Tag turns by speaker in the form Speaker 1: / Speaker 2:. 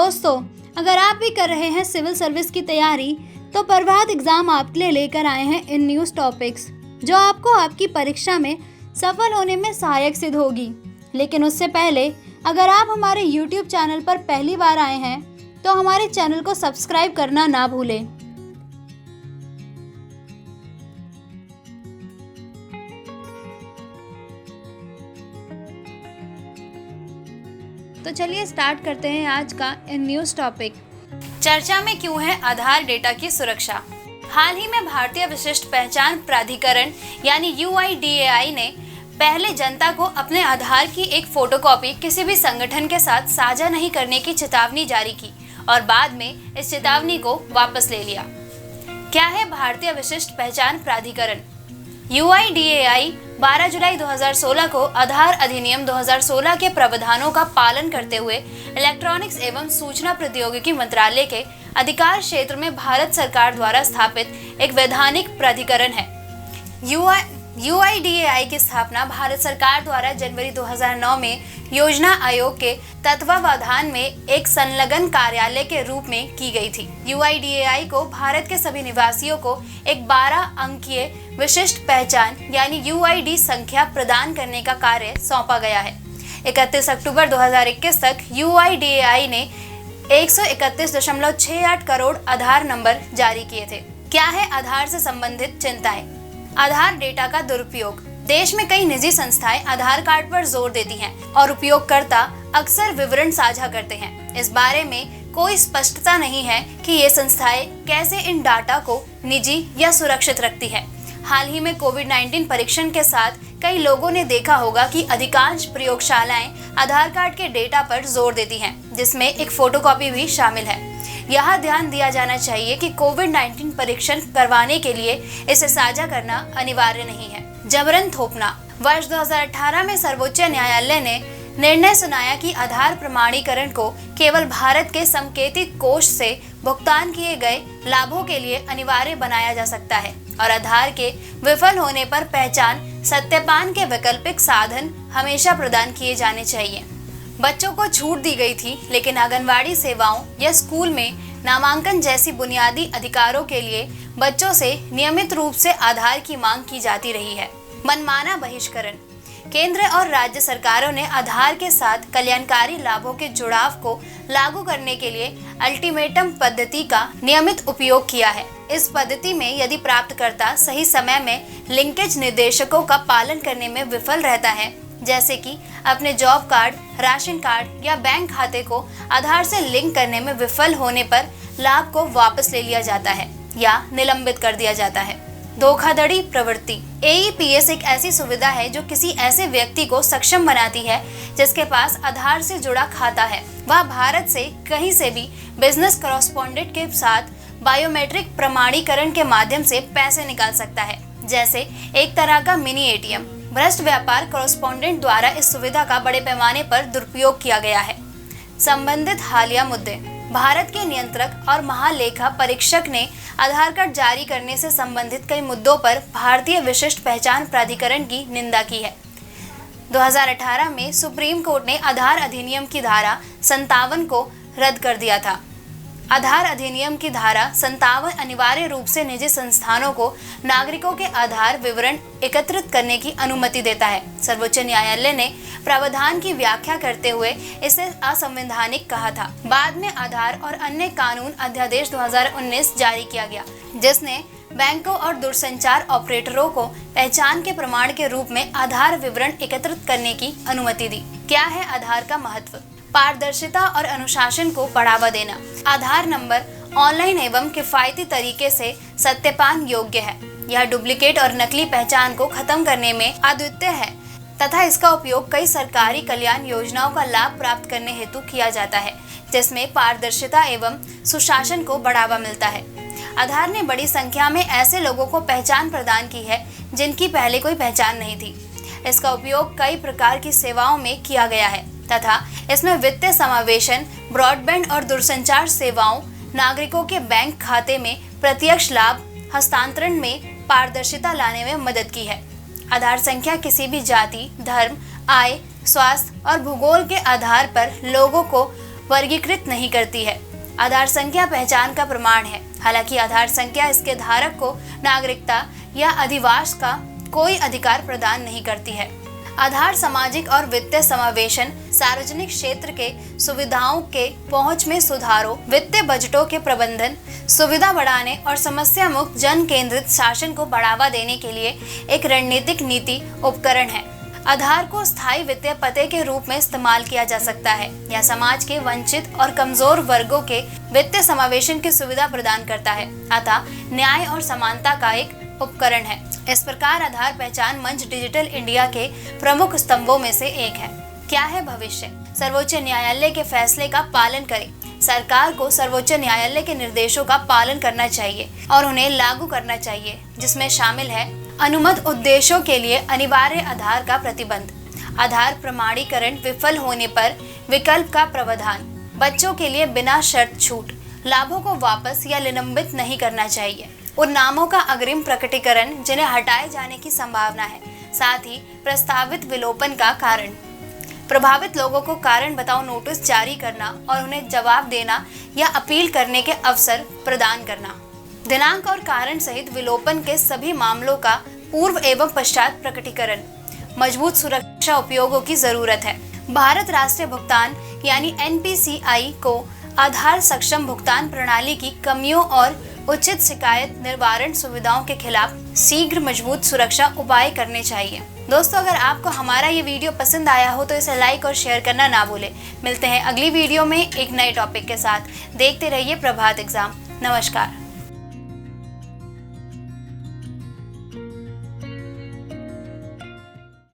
Speaker 1: दोस्तों, अगर आप भी कर रहे हैं सिविल सर्विस की तैयारी तो प्रभात एग्जाम आपके लिए लेकर आए हैं इन न्यूज़ टॉपिक्स जो आपको आपकी परीक्षा में सफल होने में सहायक सिद्ध होगी। लेकिन उससे पहले अगर आप हमारे YouTube चैनल पर पहली बार आए हैं तो हमारे चैनल को सब्सक्राइब करना ना भूलें। तो चलिए स्टार्ट करते हैं आज का इन न्यूज़ टॉपिक। चर्चा में क्यों है आधार डेटा की सुरक्षा। हाल ही में भारतीय विशिष्ट पहचान प्राधिकरण यानी UIDAI ने पहले जनता को अपने आधार की एक फोटोकॉपी किसी भी संगठन के साथ साझा नहीं करने की चेतावनी जारी की और बाद में इस चेतावनी को वापस ले लिया। क्या है भारतीय विशिष्ट पहचान प्राधिकरण? UIDAI 12 जुलाई 2016 को आधार अधिनियम 2016 के प्रावधानों का पालन करते हुए इलेक्ट्रॉनिक्स एवं सूचना प्रौद्योगिकी मंत्रालय के अधिकार क्षेत्र में भारत सरकार द्वारा स्थापित एक वैधानिक प्राधिकरण है। UIDAI की स्थापना भारत सरकार द्वारा जनवरी 2009 में योजना आयोग के तत्वावधान में एक संलग्न कार्यालय के रूप में की गई थी। UIDAI को भारत के सभी निवासियों को एक 12 अंकीय विशिष्ट पहचान यानी UID संख्या प्रदान करने का कार्य सौंपा गया है। 31 अक्टूबर 2021 तक UIDAI ने 131.68 करोड़ आधार नंबर जारी किए थे। क्या है आधार से संबंधित चिंताएं? आधार डेटा का दुरुपयोग। देश में कई निजी संस्थाएं आधार कार्ड पर जोर देती हैं और उपयोगकर्ता अक्सर विवरण साझा करते हैं। इस बारे में कोई स्पष्टता नहीं है कि ये संस्थाएं कैसे इन डाटा को निजी या सुरक्षित रखती है। हाल ही में कोविड-19 परीक्षण के साथ कई लोगों ने देखा होगा कि अधिकांश प्रयोगशालाएं आधार कार्ड के डेटा पर जोर देती हैं, जिसमें एक फोटोकॉपी भी शामिल है। यहाँ ध्यान दिया जाना चाहिए कि कोविड-19 परीक्षण करवाने के लिए इसे साझा करना अनिवार्य नहीं है। जबरन थोपना। वर्ष 2018 में सर्वोच्च न्यायालय ने निर्णय सुनाया कि आधार प्रमाणीकरण को केवल भारत के संकेतित कोष से भुगतान किए गए लाभों के लिए अनिवार्य बनाया जा सकता है और आधार के विफल होने पर पहचान सत्यापन के वैकल्पिक साधन हमेशा प्रदान किए जाने चाहिए। बच्चों को छूट दी गई थी, लेकिन आंगनवाड़ी सेवाओं या स्कूल में नामांकन जैसी बुनियादी अधिकारों के लिए बच्चों से नियमित रूप से आधार की मांग की जाती रही है। मनमाना बहिष्करण। केंद्र और राज्य सरकारों ने आधार के साथ कल्याणकारी लाभों के जुड़ाव को लागू करने के लिए अल्टीमेटम पद्धति का नियमित उपयोग किया है। इस पद्धति में यदि प्राप्तकर्ता सही समय में लिंकेज निर्देशकों का पालन करने में विफल रहता है, जैसे कि अपने जॉब कार्ड, राशन कार्ड या बैंक खाते को आधार से लिंक करने में विफल होने पर लाभ को वापस ले लिया जाता है या निलंबित कर दिया जाता है। धोखाधड़ी प्रवृत्ति। AEPS एक ऐसी सुविधा है जो किसी ऐसे व्यक्ति को सक्षम बनाती है जिसके पास आधार से जुड़ा खाता है। वह भारत से कहीं से भी बिजनेस कॉरेस्पोंडेंट के साथ बायोमेट्रिक प्रमाणीकरण के माध्यम से पैसे निकाल सकता है, जैसे एक तरह का मिनी ATM। भ्रष्ट व्यापार कॉरेस्पोंडेंट द्वारा इस सुविधा का बड़े पैमाने पर दुरुपयोग किया गया है। संबंधित हालिया मुद्दे। भारत के नियंत्रक और महालेखा परीक्षक ने आधार कार्ड जारी करने से संबंधित कई मुद्दों पर भारतीय विशिष्ट पहचान प्राधिकरण की निंदा की है। 2018 में सुप्रीम कोर्ट ने आधार अधिनियम की धारा 57 को रद्द कर दिया था। आधार अधिनियम की धारा 57 अनिवार्य रूप से निजी संस्थानों को नागरिकों के आधार विवरण एकत्रित करने की अनुमति देता है। सर्वोच्च न्यायालय ने प्रावधान की व्याख्या करते हुए इसे असंवैधानिक कहा था। बाद में आधार और अन्य कानून अध्यादेश 2019 जारी किया गया, जिसने बैंकों और दूरसंचार ऑपरेटरों को पहचान के प्रमाण के रूप में आधार विवरण एकत्रित करने की अनुमति दी। क्या है आधार का महत्व? पारदर्शिता और अनुशासन को बढ़ावा देना। आधार नंबर ऑनलाइन एवं किफायती तरीके से सत्यापन योग्य है। यह डुप्लीकेट और नकली पहचान को खत्म करने में अद्वितीय है तथा इसका उपयोग कई सरकारी कल्याण योजनाओं का लाभ प्राप्त करने हेतु किया जाता है, जिसमें पारदर्शिता एवं सुशासन को बढ़ावा मिलता है। आधार ने बड़ी संख्या में ऐसे लोगों को पहचान प्रदान की है जिनकी पहले कोई पहचान नहीं थी। इसका उपयोग कई प्रकार की सेवाओं में किया गया है तथा इसमें वित्तीय समावेशन, ब्रॉडबैंड और दूरसंचार सेवाओं, नागरिकों के बैंक खाते में प्रत्यक्ष लाभ हस्तांतरण में पारदर्शिता लाने में मदद की है। आधार संख्या किसी भी जाति, धर्म, आय, स्वास्थ्य और भूगोल के आधार पर लोगों को वर्गीकृत नहीं करती है। आधार संख्या पहचान का प्रमाण है। हालांकि आधार संख्या इसके धारक को नागरिकता या अधिवास का कोई अधिकार प्रदान नहीं करती है। आधार सामाजिक और वित्तीय समावेशन, सार्वजनिक क्षेत्र के सुविधाओं के पहुंच में सुधारों, वित्तीय बजटों के प्रबंधन, सुविधा बढ़ाने और समस्या मुक्त जन केंद्रित शासन को बढ़ावा देने के लिए एक रणनीतिक नीति उपकरण है। आधार को स्थायी वित्तीय पते के रूप में इस्तेमाल किया जा सकता है या समाज के वंचित और कमजोर वर्गों के वित्तीय समावेशन की सुविधा प्रदान करता है, अतः न्याय और समानता का एक उपकरण है। इस प्रकार आधार पहचान मंच डिजिटल इंडिया के प्रमुख स्तंभों में से एक है। क्या है भविष्य? सर्वोच्च न्यायालय के फैसले का पालन करें। सरकार को सर्वोच्च न्यायालय के निर्देशों का पालन करना चाहिए और उन्हें लागू करना चाहिए, जिसमें शामिल है अनुमत उद्देश्यों के लिए अनिवार्य आधार का प्रतिबंध, आधार प्रमाणीकरण विफल होने पर विकल्प का प्रावधान, बच्चों के लिए बिना शर्त छूट, लाभों को वापस या निलंबित नहीं करना चाहिए, उन नामों का अग्रिम प्रकटीकरण जिन्हें हटाए जाने की संभावना है, साथ ही प्रस्तावित विलोपन का कारण, प्रभावित लोगों को कारण बताओ नोटिस जारी करना और उन्हें जवाब देना या अपील करने के अवसर प्रदान करना, दिनांक और कारण सहित विलोपन के सभी मामलों का पूर्व एवं पश्चात प्रकटीकरण, मजबूत सुरक्षा उपयोगों की जरूरत है। भारत राष्ट्रीय भुगतान यानी NPCI को आधार सक्षम भुगतान प्रणाली की कमियों और उचित शिकायत निवारण सुविधाओं के खिलाफ शीघ्र मजबूत सुरक्षा उपाय करने चाहिए। दोस्तों, अगर आपको हमारा ये वीडियो पसंद आया हो तो इसे लाइक और शेयर करना ना भूलें। मिलते हैं अगली वीडियो में एक नए टॉपिक के साथ। देखते रहिए प्रभात एग्जाम। नमस्कार।